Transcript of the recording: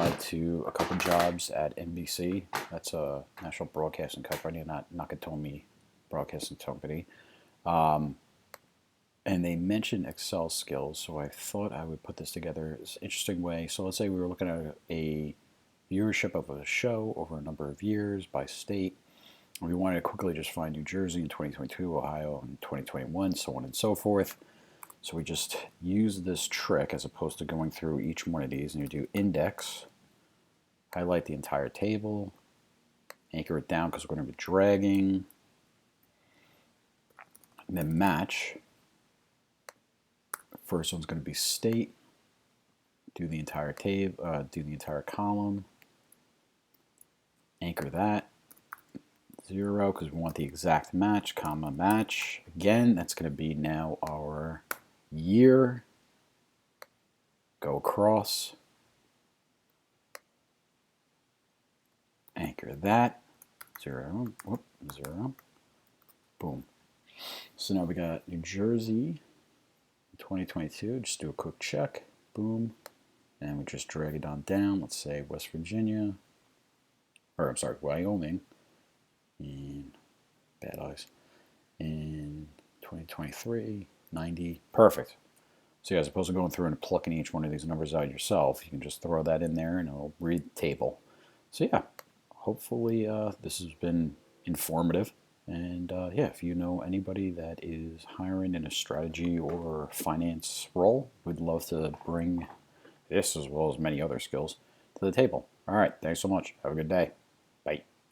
applied to a couple jobs at NBC. That's a national broadcasting company, not Nakatomi Broadcasting Company. And they mentioned Excel skills, so I thought I would put this together. It's an interesting way. So let's say we were looking at a viewership of a show over a number of years by state. We wanted to quickly just find New Jersey in 2022, Ohio in 2021, so on and so forth. So we just use this trick as opposed to going through each one of these, and you do index, highlight the entire table, anchor it down because we're going to be dragging, and then match. First one's going to be state. Do the entire table, do the entire column. Anchor that. 0 because we want the exact match, comma match. Again, that's going to be now our year. Go across. Anchor that. 0. Whoop, 0. Boom. So now we got New Jersey. 2022, just do a quick check, boom, and we just drag it on down. Let's say West Virginia, or I'm sorry, Wyoming, in bad eyes, in 2023, 90, perfect. So yeah, as opposed to going through and plucking each one of these numbers out yourself, you can just throw that in there and it'll read the table. So yeah, hopefully this has been informative. And yeah, if you know anybody that is hiring in a strategy or finance role, we'd love to bring this as well as many other skills to the table. All right, thanks so much. Have a good day.